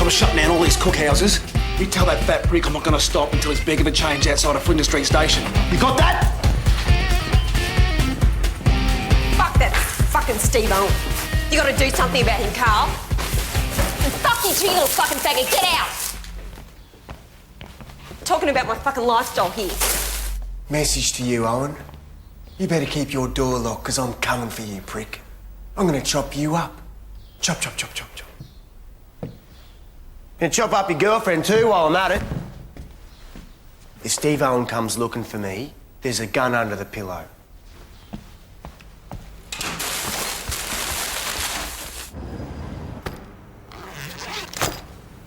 I'm shutting down all these cookhouses. You tell that fat prick I'm not going to stop until he's begging for change outside of Flinders Street Station. You got that? Fuck that fucking Steve Owen. You got to do something about him, Carl. And fuck you too, you little fucking faggot. Get out! Talking about my fucking lifestyle here. Message to you, Owen. You better keep your door locked, because I'm coming for you, prick. I'm going to chop you up. Chop, chop, chop, chop, chop. And chop up your girlfriend too while I'm at it. If Steve Owen comes looking for me, there's a gun under the pillow.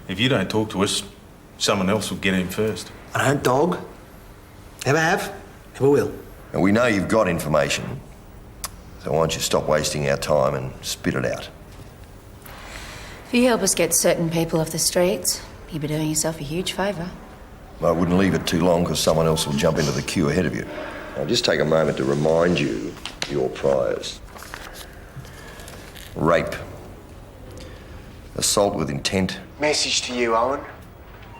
If you don't talk to us, someone else will get in first. I don't dog. Never have, never will. And we know you've got information, so why don't you stop wasting our time and spit it out? If you help us get certain people off the streets, you'll be doing yourself a huge favour. I wouldn't leave it too long, because someone else will jump into the queue ahead of you. I'll just take a moment to remind you your priors. Rape. Assault with intent. Message to you, Owen.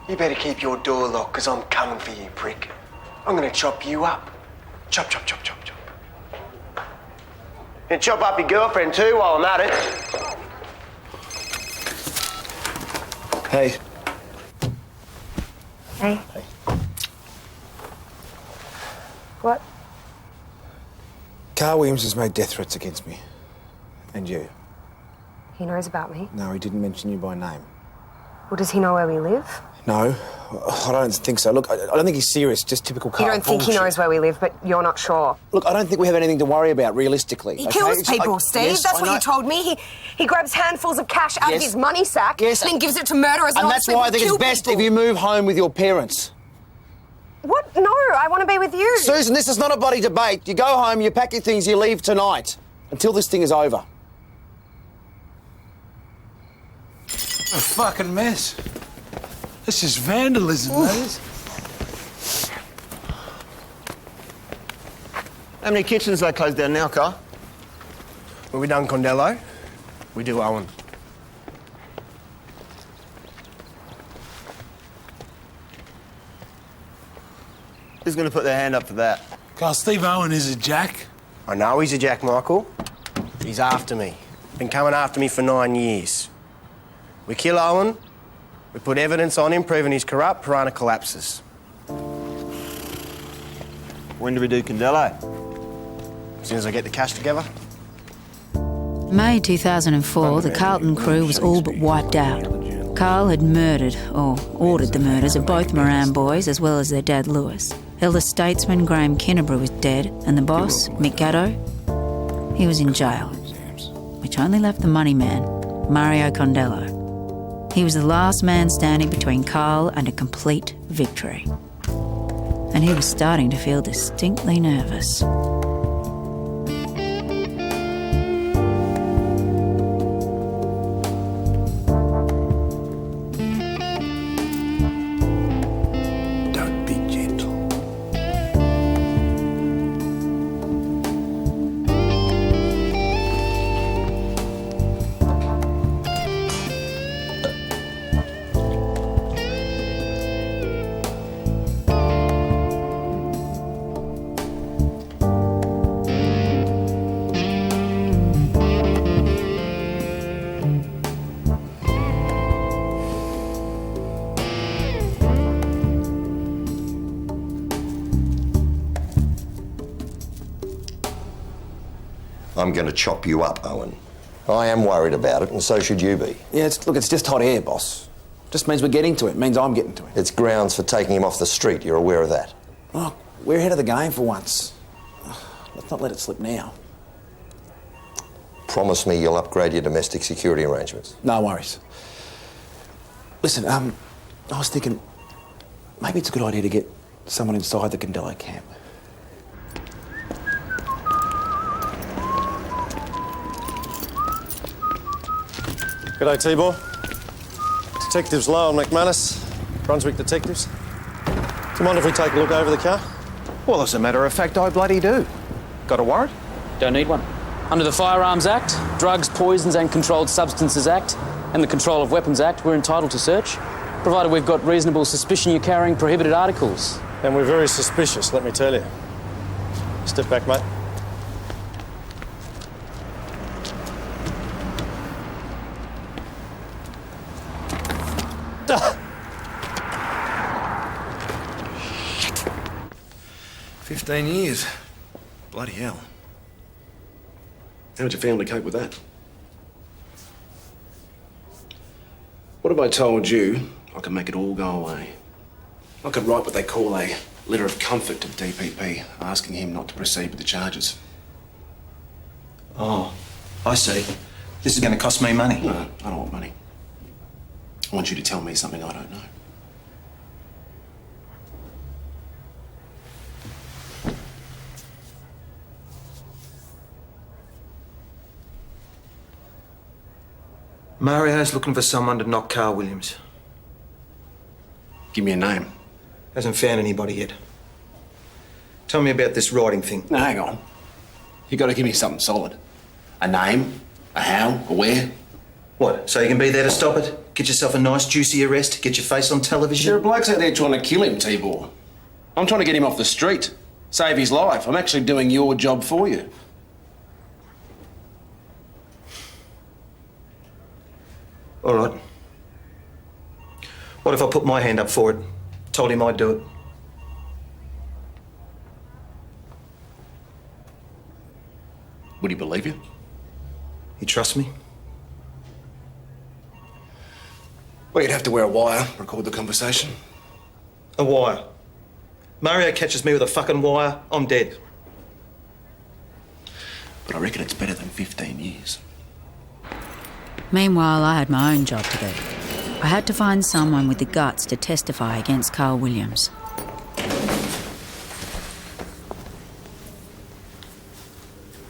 You better keep your door locked, because I'm coming for you, prick. I'm going to chop you up. Chop, chop, chop, chop, chop. And chop up your girlfriend too while I'm at it. Hey. Hey. Hey. What? Carl Williams has made death threats against me. And you. He knows about me. No, he didn't mention you by name. Well, does he know where we live? No, I don't think so. Look, I don't think he's serious, just typical Carl. You don't think he knows where we live, but you're not sure. Look, I don't think we have anything to worry about, realistically. He kills people, Steve. Yes, that's what you told me. He grabs handfuls of cash out of his money sack and then gives it to murderers. And that's why I think it's best if you move home with your parents. What? No, I want to be with you. Susan, this is not a bloody debate. You go home, you pack your things, you leave tonight. Until this thing is over. A fucking mess. This is vandalism, that is. How many kitchens they closed down now, Carl? Well, we done Condello. We do Owen. Who's going to put their hand up for that? Carl, Steve Owen is a jack. I know he's a jack, Michael. He's after me. Been coming after me for 9 years. We kill Owen, we put evidence on him proving he's corrupt, Purana collapses. When do we do Condello? As soon as I get the cash together. May 2004, the Carlton crew was all but wiped out. Carl had murdered, or ordered the murders of both Moran boys, as well as their dad Lewis. Elder statesman Graham Kinnebrew was dead, and the boss, Mick Gatto, he was in jail, which only left the money man, Mario Condello. He was the last man standing between Carl and a complete victory. And he was starting to feel distinctly nervous. Don't be gentle. I'm going to chop you up, Owen. I am worried about it, and so should you be. Yeah, look, it's just hot air, boss. Just means we're getting to it. Means I'm getting to it. It's grounds for taking him off the street. You're aware of that? Look, we're ahead of the game for once. Let's not let it slip now. Promise me you'll upgrade your domestic security arrangements. No worries. Listen, I was thinking maybe it's a good idea to get someone inside the Condello camp. G'day, T-Boy. Detectives Lyle and McManus, Brunswick Detectives. Do you mind if we take a look over the car? Well, as a matter of fact, I bloody do. Got a warrant? Don't need one. Under the Firearms Act, Drugs, Poisons and Controlled Substances Act, and the Control of Weapons Act, we're entitled to search, provided we've got reasonable suspicion you're carrying prohibited articles. And we're very suspicious, let me tell you. Step back, mate. Shit. 15 years. Bloody hell. How'd your family cope with that? What if I told you I could make it all go away? I could write what they call a letter of comfort to DPP, asking him not to proceed with the charges. Oh, I see. This is going to cost me money. No, I don't want money. I want you to tell me something I don't know. Mario's looking for someone to knock Carl Williams. Give me a name. Hasn't found anybody yet. Tell me about this writing thing. Now, hang on. You got to give me something solid. A name, a how, a where. What, so you can be there to stop it? Get yourself a nice juicy arrest? Get your face on television? There are blokes out there trying to kill him, Tibor. I'm trying to get him off the street. Save his life. I'm actually doing your job for you. All right. What if I put my hand up for it? Told him I'd do it. Would he believe you? You trust me? Well, you'd have to wear a wire, record the conversation. A wire. Mario catches me with a fucking wire, I'm dead. But I reckon it's better than 15 years. Meanwhile, I had my own job to do. I had to find someone with the guts to testify against Carl Williams.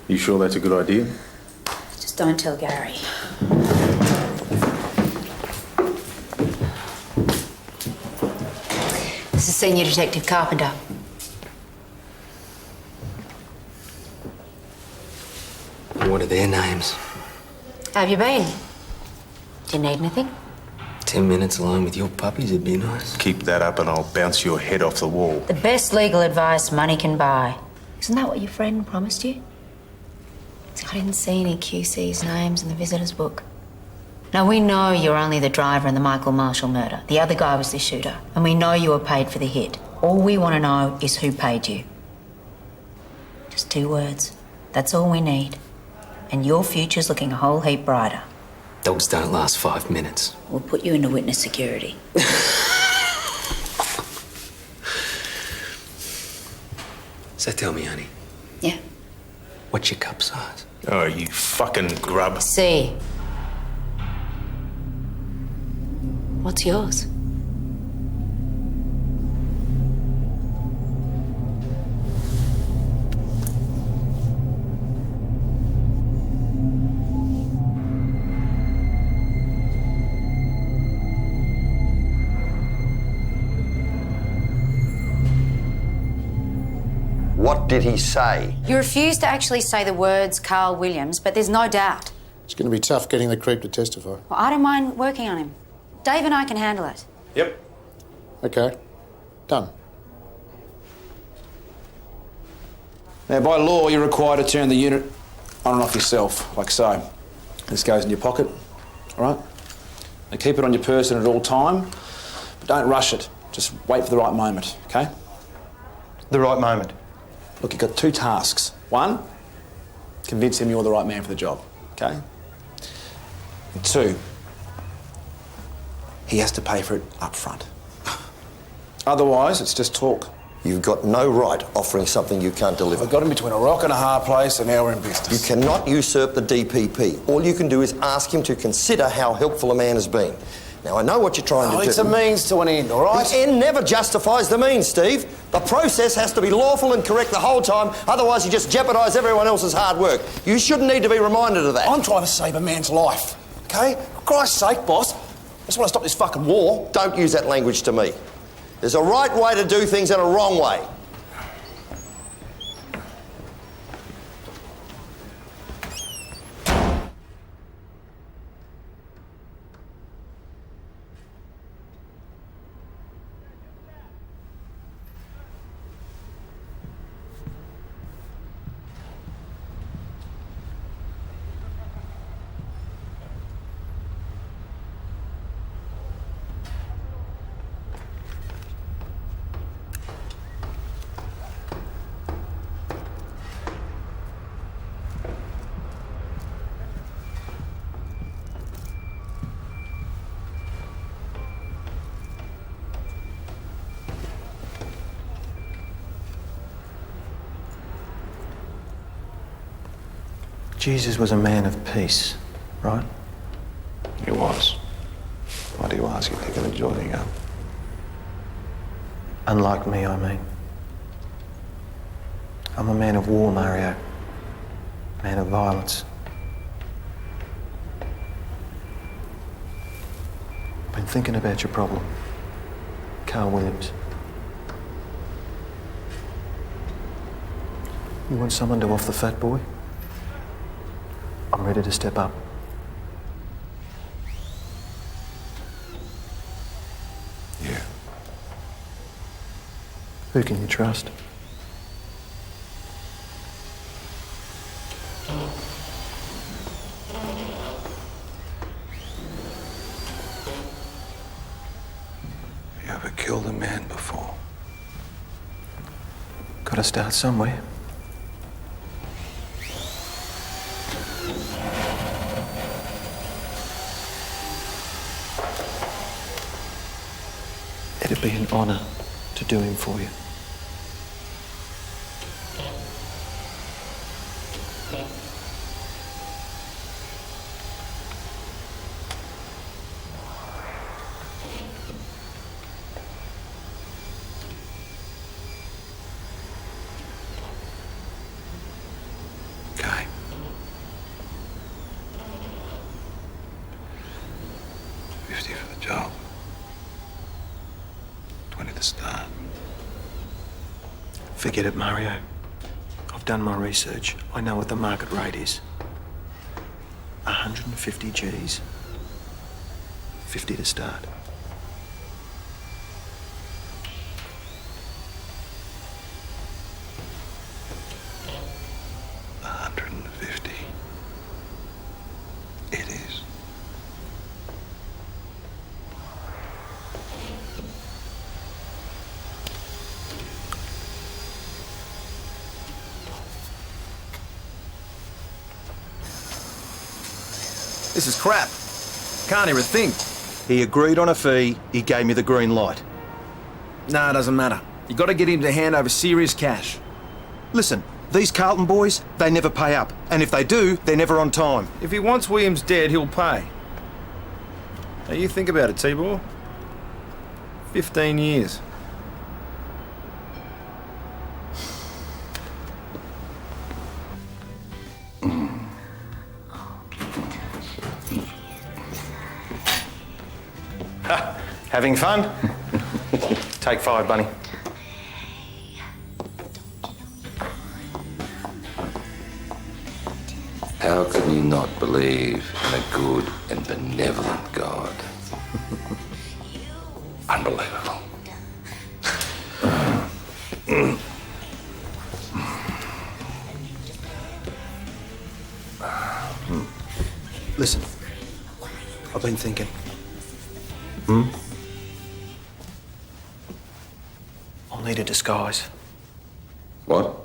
You sure that's a good idea? Just don't tell Gary. This is Senior Detective Carpenter. What are their names? How have you been? Do you need anything? 10 minutes alone with your puppies would be nice. Keep that up and I'll bounce your head off the wall. The best legal advice money can buy. Isn't that what your friend promised you? See, I didn't see any QC's names in the visitors book. Now, we know you're only the driver in the Michael Marshall murder. The other guy was the shooter. And we know you were paid for the hit. All we want to know is who paid you. Just 2 words. That's all we need. And your future's looking a whole heap brighter. Dogs don't last 5 minutes. We'll put you into witness security. So tell me, honey. Yeah. What's your cup size? Oh, you fucking grub. C. What's yours? What did he say? You refused to actually say the words Carl Williams, but there's no doubt. It's going to be tough getting the creep to testify. Well, I don't mind working on him. Dave and I can handle it. Yep. Okay. Done. Now, by law, you're required to turn the unit on and off yourself, like so. This goes in your pocket, all right? Now, keep it on your person at all time, but don't rush it. Just wait for the right moment, okay? The right moment. Look, you've got 2 tasks. 1, convince him you're the right man for the job, okay? And 2, he has to pay for it up front. Otherwise, it's just talk. You've got no right offering something you can't deliver. I've got him between a rock and a hard place, and now we're in business. You cannot usurp the DPP. All you can do is ask him to consider how helpful a man has been. Now, I know what you're trying to do. It's a means to an end, all right? The end never justifies the means, Steve. The process has to be lawful and correct the whole time, otherwise you just jeopardise everyone else's hard work. You shouldn't need to be reminded of that. I'm trying to save a man's life, okay? For Christ's sake, boss. I just want to stop this fucking war. Don't use that language to me. There's a right way to do things and a wrong way. Jesus was a man of peace, right? He was. Why do you ask? You're thinking of joining up. Unlike me, I mean. I'm a man of war, Mario. Man of violence. Been thinking about your problem. Carl Williams. You want someone to off the fat boy? I'm ready to step up. Yeah. Who can you trust? You ever killed a man before? Gotta start somewhere. It'd be an honour to do him for you. Okay. 50 for the job. 20 to start. Forget it, Mario. I've done my research. I know what the market rate is. 150 Gs. 50 to start. It is. This is crap. Can't hear a thing. He agreed on a fee, he gave me the green light. Nah, it doesn't matter. You got to get him to hand over serious cash. Listen, these Carlton boys, they never pay up. And if they do, they're never on time. If he wants Williams dead, he'll pay. Now you think about it, Tibor. 15 years. Having fun? Take 5, Bunny. How can you not believe in a good and benevolent God? Unbelievable. Listen, I've been thinking. I'll need a disguise. What?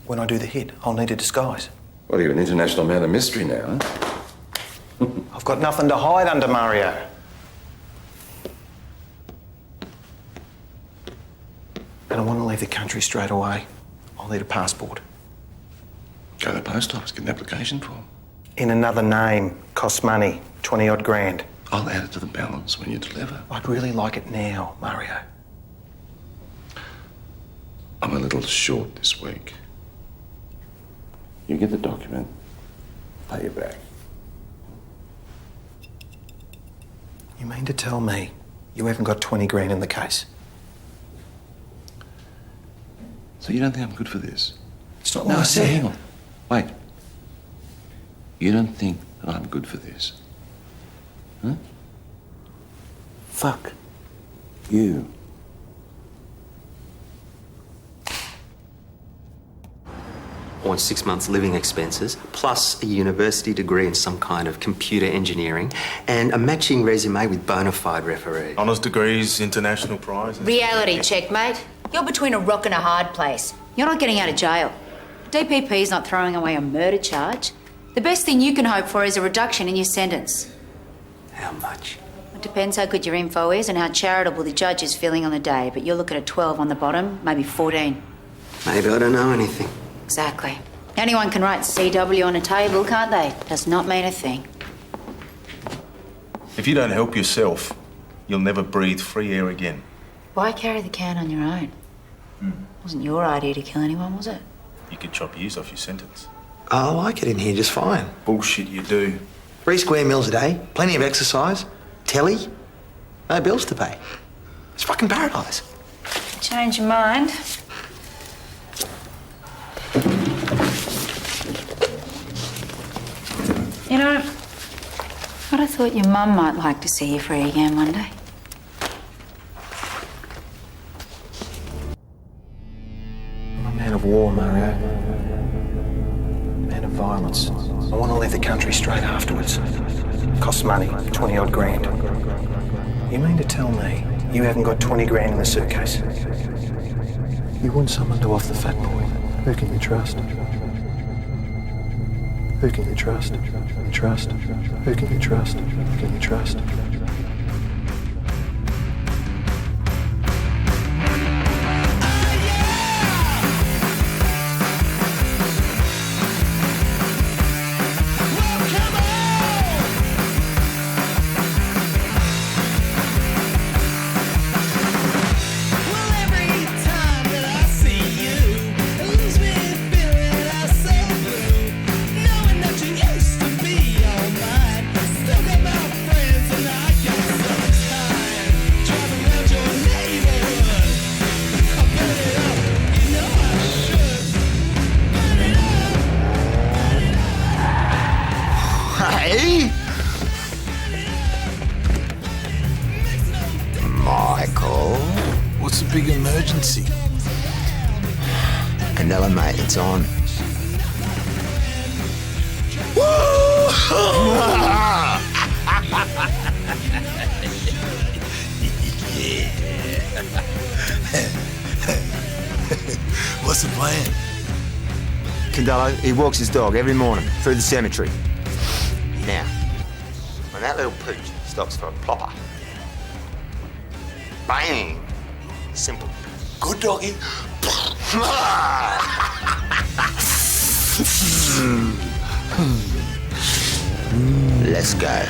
When I do the hit, I'll need a disguise. What are you, an international man of mystery now, huh? I've got nothing to hide under, Mario. And I want to leave the country straight away. I'll need a passport. Go to the post office, get an application form. In another name, costs money, 20-odd grand. I'll add it to the balance when you deliver. I'd really like it now, Mario. I'm a little short this week. You get the document, pay you back. You mean to tell me you haven't got 20 grand in the case? So you don't think I'm good for this? It's not what I said. Hang on. Wait. You don't think that I'm good for this? Huh? Fuck you. On 6 months living expenses, plus a university degree in some kind of computer engineering, and a matching resume with bona fide referee. Honours degrees, international prizes. Reality check, mate. You're between a rock and a hard place. You're not getting out of jail. DPP's not throwing away a murder charge. The best thing you can hope for is a reduction in your sentence. How much? It depends how good your info is and how charitable the judge is feeling on the day, but you're looking at 12 on the bottom, maybe 14. Maybe I don't know anything. Exactly. Anyone can write CW on a table, can't they? Does not mean a thing. If you don't help yourself, you'll never breathe free air again. Why carry the can on your own? Wasn't your idea to kill anyone, was it? You could chop years off your sentence. I like it in here just fine. Bullshit you do. 3 square meals a day, plenty of exercise, telly, no bills to pay. It's fucking paradise. Change your mind. You know, I'd have thought your mum might like to see you free again one day. I'm a man of war, Mario. Man of violence. I want to leave the country straight afterwards. Costs money, 20-odd grand. You mean to tell me you haven't got 20 grand in the suitcase? You want someone to off the fat boy. Who can you trust? Who can you trust? Trust? Who can you trust? Can you trust? Michael. What's the big emergency? Condello, mate, it's on. What's the plan? Condello, he walks his dog every morning through the cemetery. Now, when that little pooch stops for a plopper, bang! Simple. Good doggy. Let's go.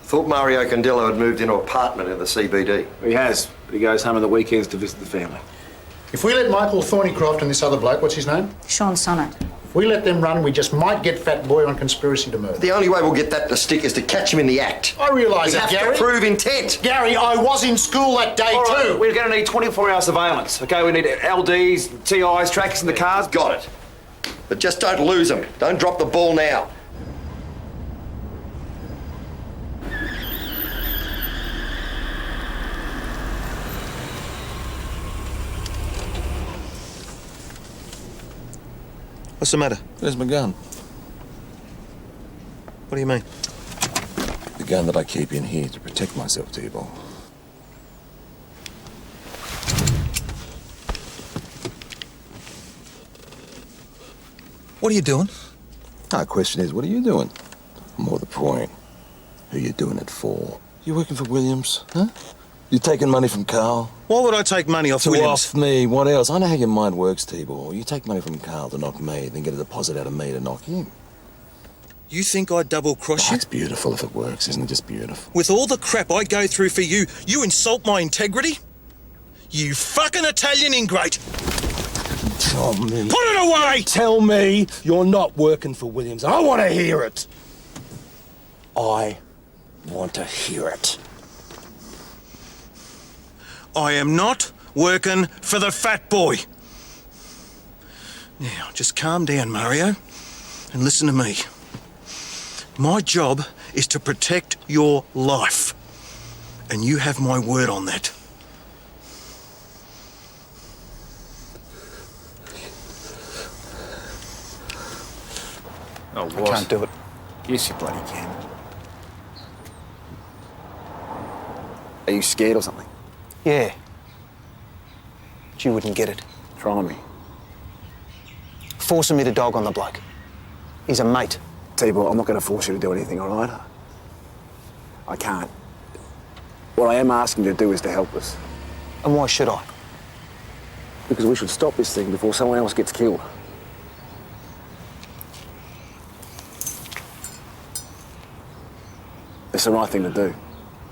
Thought Mario Condello had moved into an apartment in the CBD. He has, but he goes home on the weekends to visit the family. If we let Michael Thornycroft and this other bloke, what's his name? Sean Sonnet. If we let them run, we just might get Fat Boy on conspiracy to murder. The only way we'll get that to stick is to catch him in the act. I realise We that, have Gary. to prove intent. Gary, I was in school that day All right, too. we're going to need 24-hour surveillance. Okay, we need LDs, TIs, trackers in the cars. Got it. But just don't lose them. Don't drop the ball now. What's the matter? Where's my gun? What do you mean? The gun that I keep in here to protect myself, T-Ball. What are you doing? The question is, what are you doing? More the point, who you doing it for? You working for Williams, huh? You taking money from Carl? Why would I take money off To Williams? off me, what else? I know how your mind works, T-Ball. You take money from Carl to knock me, then get a deposit out of me to knock him. You think I'd double-cross you? It's beautiful if it works, isn't it just beautiful? With all the crap I go through for you, you insult my integrity? You fucking Italian ingrate! Oh, man. Put it away! Tell me you're not working for Williams. I want to hear it. I want to hear it. I am not working for the fat boy. Now, just calm down, Mario, and listen to me. My job is to protect your life, and you have my word on that. Oh, I can't do it. Yes, you bloody can. Are you scared or something? Yeah. But you wouldn't get it. Try me. Forcing me to dog on the bloke. He's a mate. T-Ball, I'm not going to force you to do anything, all right? I can't. What I am asking you to do is to help us. And why should I? Because we should stop this thing before someone else gets killed. It's the right thing to do.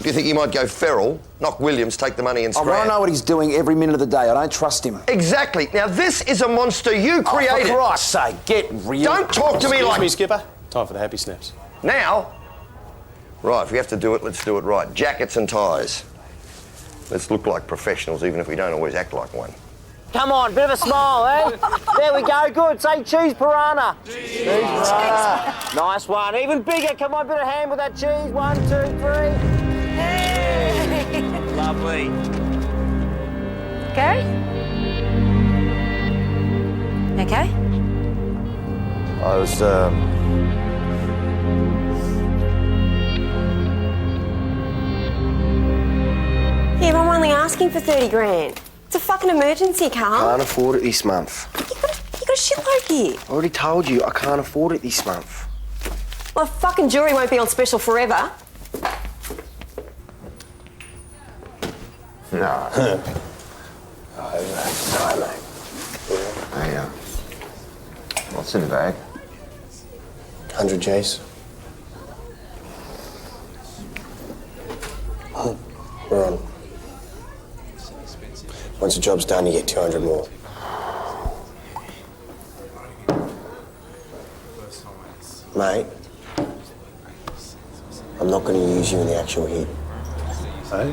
Do you think he might go feral, knock Williams, take the money and scram? I know what he's doing every minute of the day. I don't trust him. Exactly. Now, this is a monster you created. For Christ's sake, get real. Don't talk to me like... Excuse me, Skipper. Time for the happy snaps. Now? Right, if we have to do it, let's do it right. Jackets and ties. Let's look like professionals, even if we don't always act like one. Come on, bit of a smile, eh? There we go, good. Say cheese Purana. Cheese Purana. Nice one. Even bigger. Come on, bit of hand with that cheese. 1, 2, 3. Hey! Lovely. Gary? Okay? I was, Yeah, but I'm only asking for 30 grand. It's a fucking emergency, Carl. Can't afford it this month. You got a shitload here. I already told you I can't afford it this month. Well, the fucking jury won't be on special forever. No. No, mate. Hey, what's in the bag? 100 G's. We're on. Once the job's done, you get 200 more. Mate, I'm not going to use you in the actual hit. Hey?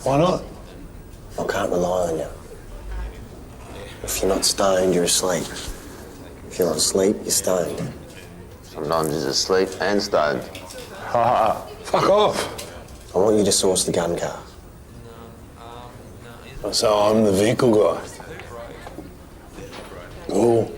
Why not? I can't rely on you. If you're not stoned, you're asleep. If you're not asleep, you're stoned. Sometimes he's asleep and stoned. Fuck off. I want you to source the gun car. So I'm the vehicle guy. Cool.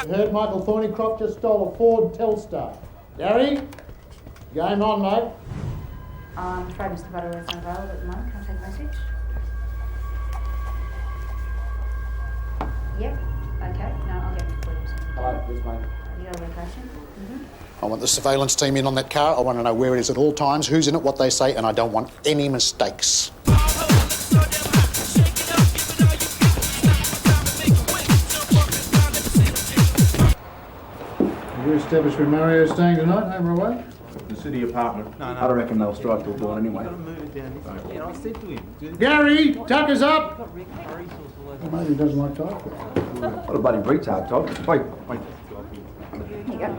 Heard Michael Thornycroft just stole a Ford Telstar. Gary? Game on, mate. I'm afraid Mr. Butterworth's unavailable at the moment. Can I take a message? Yep. Okay. No, I'll get it for you. Hello, yes, mate. You got a location? I want the surveillance team in on that car. I want to know where it is at all times, who's in it, what they say, and I don't want any mistakes. You established where Mario's staying tonight, over away? The city apartment. No. I don't reckon they'll strike till dawn anyway. Yeah, I said to him. Gary, Tucker's up! Well, maybe he doesn't like Tucker. What a bloody retard, Todd. Wait. Here you go.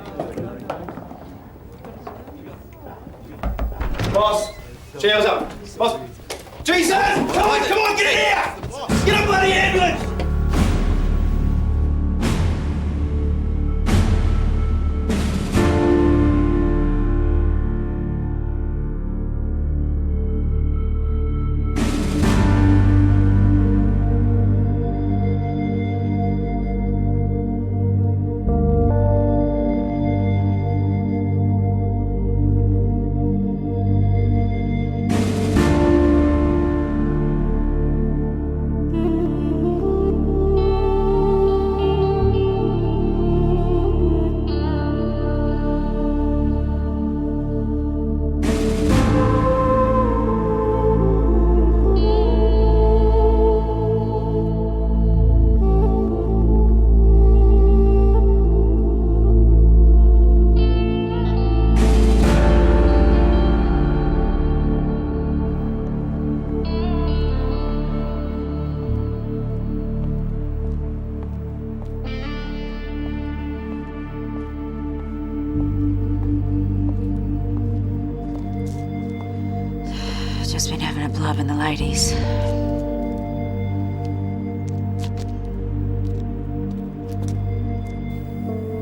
Boss, chairs up. Boss. Jesus! Come on, get in here! Get a bloody ambulance! Just been having a blub in the ladies.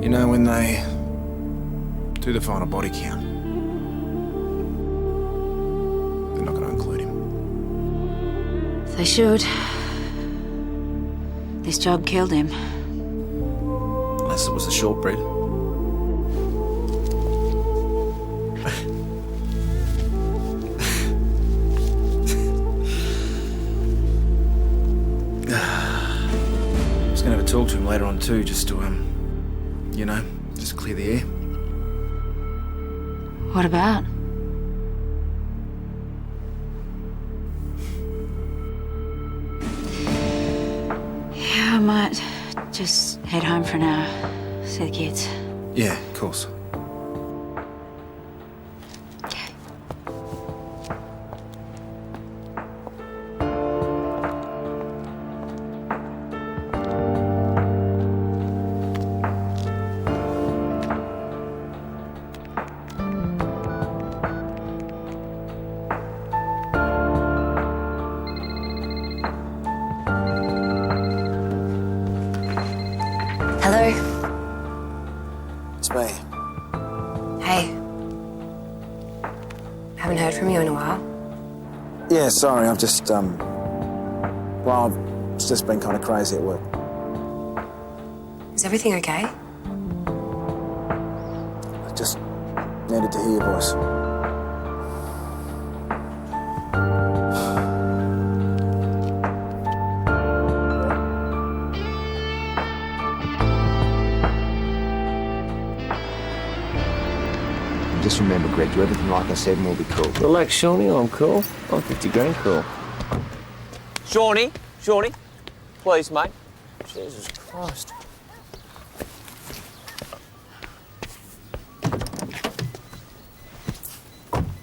You know, when they do the final body count, they're not going to include him. They should. This job killed him. Unless it was the shortbread. I was going to have a talk to him later on too, just to, you know, just clear the air. What about? Yeah, I might just head home for an hour. See the kids. Yeah, of course. Hello. It's me. Hey. Haven't heard from you in a while. Yeah, sorry, I've just, well, it's just been kind of crazy at work. Is everything okay? I just needed to hear your voice. Just remember, Greg, do everything like I said and we'll be cool. Relax, Shawnee, I'm cool. I'm 50 grand cool. Shawnee, please, mate. Jesus Christ.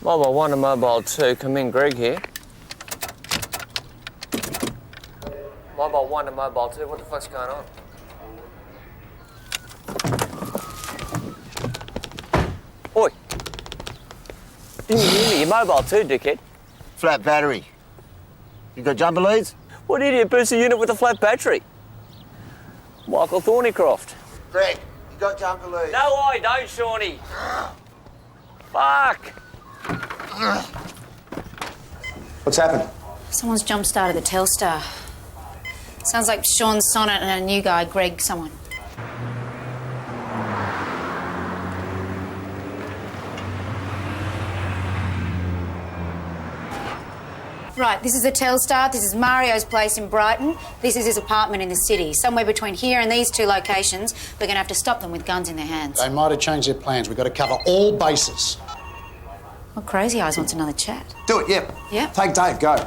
Mobile 1 and Mobile 2, come in, Greg here. Mobile 1 and Mobile 2, what the fuck's going on? Oi! Didn't you hear me? Your Mobile 2, dickhead. Flat battery. You got jumper leads? What idiot boosts a unit with a flat battery? Michael Thornycroft. Greg, you got jumper leads? No, I don't, Shawnee. Fuck! What's happened? Someone's jump-started the Telstar. Sounds like Sean Sonnet and a new guy, Greg someone. Right, this is the Telstar, this is Mario's place in Brighton, this is his apartment in the city. Somewhere between here and these two locations, we're going to have to stop them with guns in their hands. They might have changed their plans. We've got to cover all bases. Well, Crazy Eyes wants another chat. Do it, yep. Yep. Take Dave, go.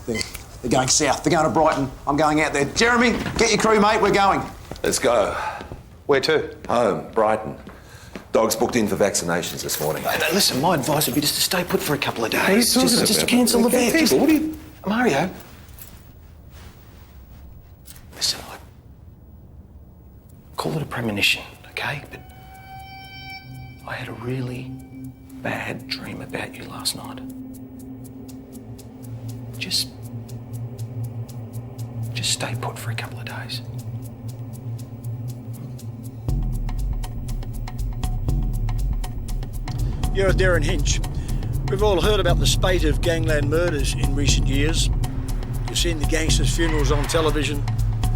They're going south. They're going to Brighton. I'm going out there. Jeremy, get your crew, mate. We're going. Let's go. Where to? Home, Brighton. Dog's booked in for vaccinations this morning. Hey, no, listen, my advice would be just to stay put for a couple of days. What are you talking just about? cancel the vet. Just... What are you... Mario. Listen, I call it a premonition, okay? But I had a really bad dream about you last night. Just stay put for a couple of days. You're Darren Hinch. We've all heard about the spate of gangland murders in recent years. You've seen the gangsters' funerals on television,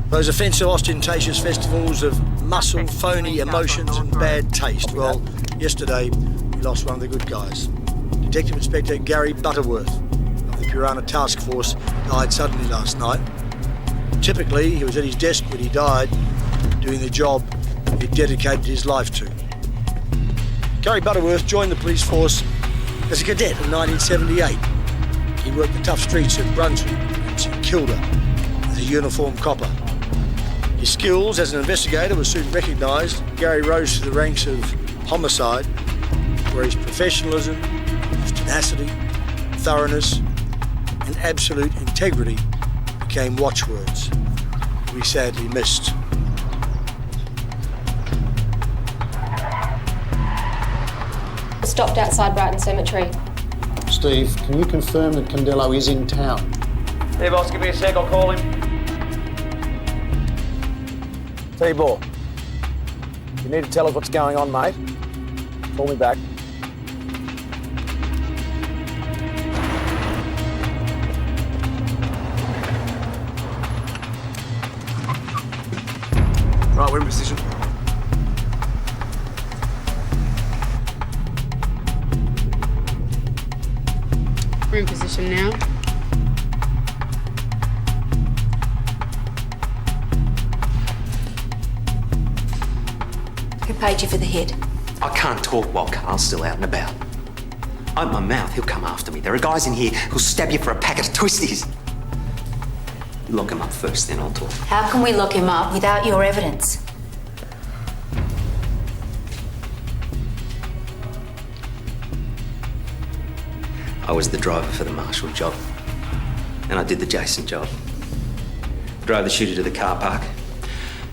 those offensive, ostentatious festivals of muscle, phony emotions and bad taste. Well, yesterday we lost one of the good guys. Detective Inspector Gary Butterworth of the Purana Task Force died suddenly last night. Typically, he was at his desk when he died, doing the job he'd dedicated his life to. Gary Butterworth joined the police force as a cadet in 1978. He worked the tough streets of Brunswick and St Kilda as a uniformed copper. His skills as an investigator were soon recognised. Gary rose to the ranks of homicide, where his professionalism, his tenacity, thoroughness and absolute integrity became watchwords we sadly missed. Stopped outside Brighton Cemetery. Steve, can you confirm that Condello is in town? Hey, boss, give me a sec, I'll call him. T-Ball, you need to tell us what's going on, mate. Call me back. Right, we're in position. We're in position now. Who paid you for the hit? I can't talk while Carl's still out and about. Open my mouth, he'll come after me. There are guys in here who'll stab you for a packet of twisties. You lock him up first, then I'll talk. How can we lock him up without your evidence? I was the driver for the Marshall job. And I did the Jason job. Drove the shooter to the car park.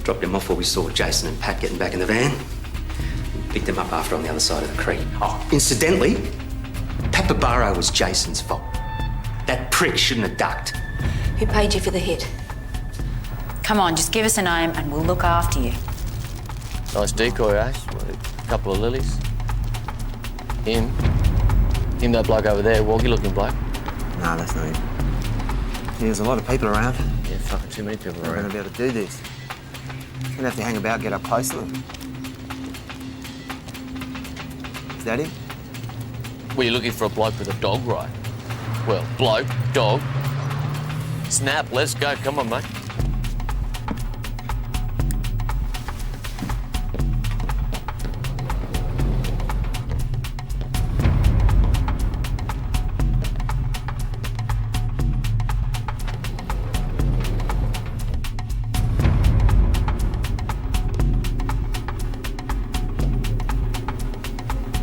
Dropped him off where we saw Jason and Pat getting back in the van. Picked him up after on the other side of the creek. Oh, incidentally, Pepper Barrow was Jason's fault. That prick shouldn't have ducked. Who paid you for the hit? Come on, just give us a name and we'll look after you. Nice decoy, eh? A couple of lilies. Him, that bloke over there, woggy-looking bloke. No, that's not him. There's a lot of people around. Yeah, fucking too many people We're around. going to be able to do this. We're going to have to hang about, get up close to them. Is that him? Well, you're looking for a bloke with a dog, right? Well, bloke, dog. Snap, let's go. Come on, mate.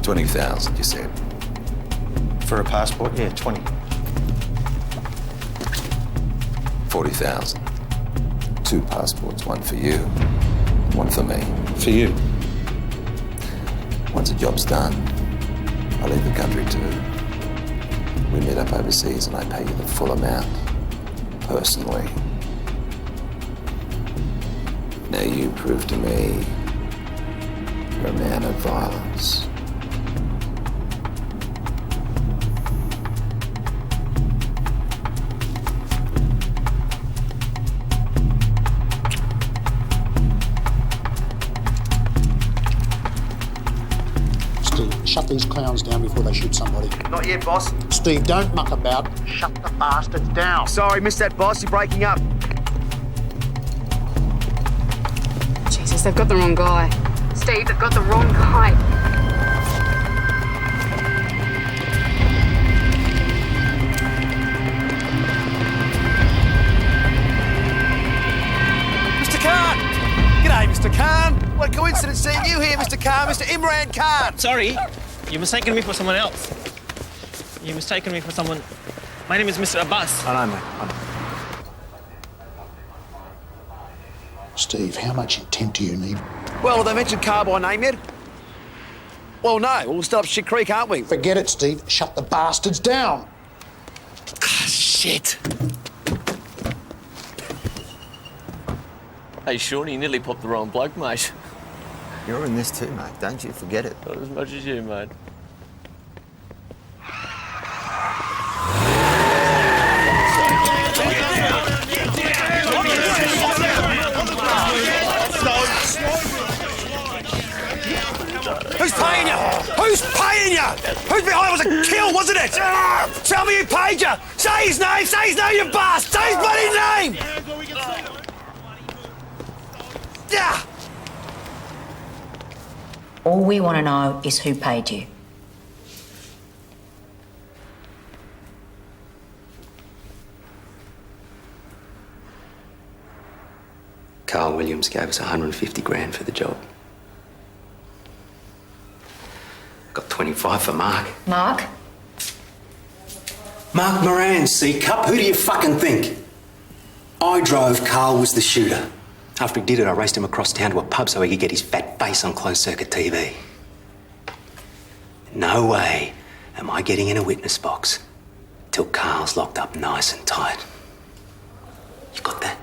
$20,000, you said. For a passport, yeah, 20. 40,000. 2 passports, one for you, one for me. For you? Once the job's done, I leave the country too. We meet up overseas and I pay you the full amount, personally. Now you prove to me you're a man of violence. Shut these clowns down before they shoot somebody. Not yet, boss. Steve, don't muck about. Shut the bastards down. Sorry, missed that, boss. You're breaking up. Jesus, they've got the wrong guy. Steve, they've got the wrong guy. Mr. Khan! G'day, Mr. Khan. What coincidence seeing you here, Mr. Khan, Mr. Imran Khan. Sorry, you're mistaken me for someone else. You're mistaken me for someone... My name is Mr. Abbas. I know, mate. I know. Steve, how much intent do you need? Well, have they mentioned Carl by name yet? Well, no. We'll still up Shit Creek, aren't we? Forget it, Steve. Shut the bastards down. Shit. Hey, Shawnee, you nearly popped the wrong bloke, mate. You're in this too, mate. Don't you forget it. Not as much as you, mate. Who's paying you? Who's paying you? Who's behind it? It was a kill, wasn't it? Tell me who paid you. Say his name. Say his name, you bastard. Say his bloody name. Yeah. All we want to know is who paid you. Carl Williams gave us 150 grand for the job. Got 25 for Mark. Mark? Mark Moran, C-Cup. Who do you fucking think? I drove, Carl was the shooter. After he did it, I raced him across town to a pub so he could get his fat face on closed-circuit TV. No way am I getting in a witness box till Carl's locked up nice and tight. You got that?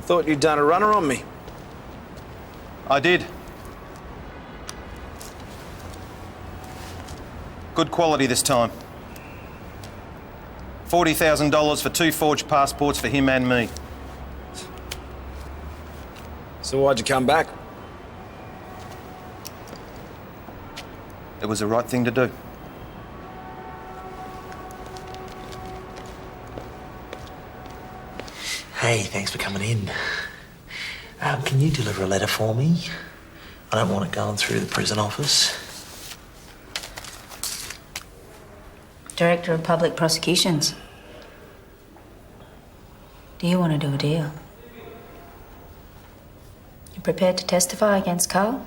Thought you'd done a runner on me. I did. Good quality this time. $40,000 for 2 forged passports for him and me. So why'd you come back? It was the right thing to do. Hey, thanks for coming in. Can you deliver a letter for me? I don't want it going through the prison office. Director of Public Prosecutions. Do you want to do a deal? You prepared to testify against Carl?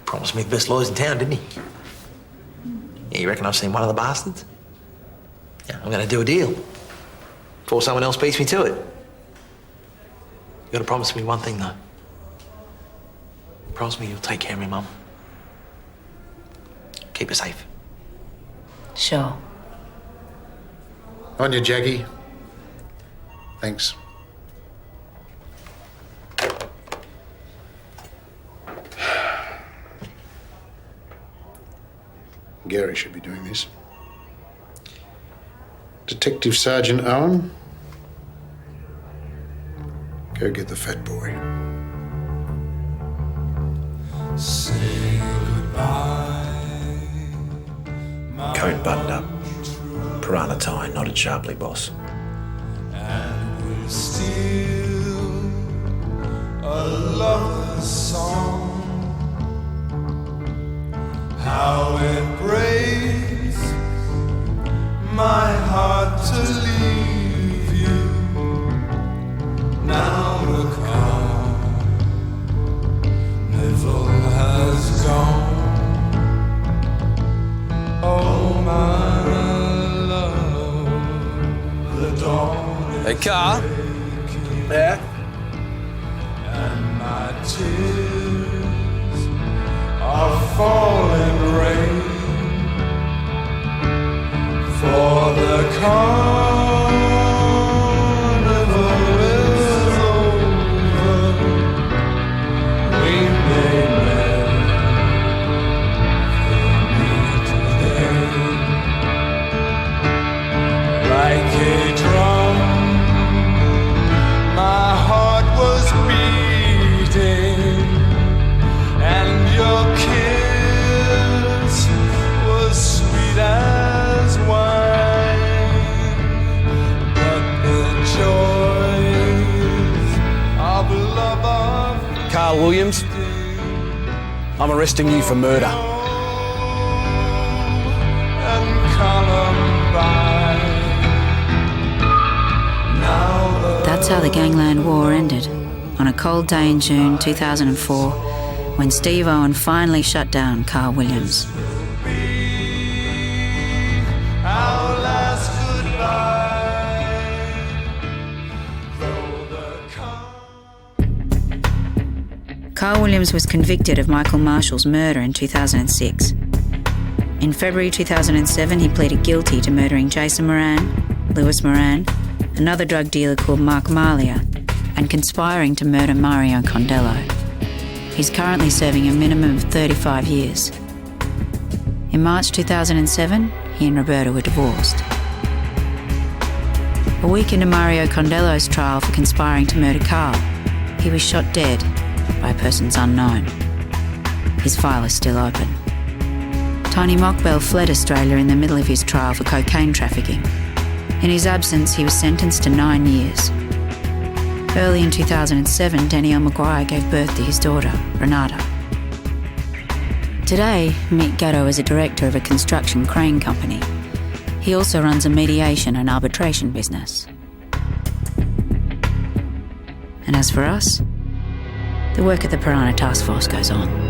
Promised me the best lawyers in town, didn't he? Yeah, you reckon I've seen one of the bastards? Yeah, I'm going to do a deal. Before someone else beats me to it. You got to promise me one thing, though. Promise me you'll take care of me, Mum. Keep her safe. Sure. On you, Jackie. Thanks. Gary should be doing this. Detective Sergeant Owen, go get the fat boy. Say goodbye. Coat buttoned up. Purana tie, knotted sharply, boss. And we're still a lover's song. How it breaks my heart to leave you. Now the carnival has gone. Oh my love, the dawn is Hey, Carl. Yeah? And my tears are falling rain. For the carnival is over. We may never meet again. Like a drum, my heart was beating, and your kiss was sweet as wine. But the joys of love of Carl Williams, I'm arresting you for murder. and Columbine. Now the That's how the Gangland War ended, on a cold day in June 2004, when Steve Owen finally shut down Carl Williams. our last goodbye. Carl Williams was convicted of Michael Marshall's murder in 2006. In February 2007, he pleaded guilty to murdering Jason Moran, Lewis Moran, another drug dealer called Mark Malia, and conspiring to murder Mario Condello. He's currently serving a minimum of 35 years. In March 2007, he and Roberta were divorced. A week into Mario Condello's trial for conspiring to murder Carl, he was shot dead by persons unknown. His file is still open. Tony Mockbell fled Australia in the middle of his trial for cocaine trafficking. In his absence, he was sentenced to 9 years. Early in 2007, Danielle Maguire gave birth to his daughter, Renata. Today, Mick Gatto is a director of a construction crane company. He also runs a mediation and arbitration business. And as for us, the work at the Purana Task Force goes on.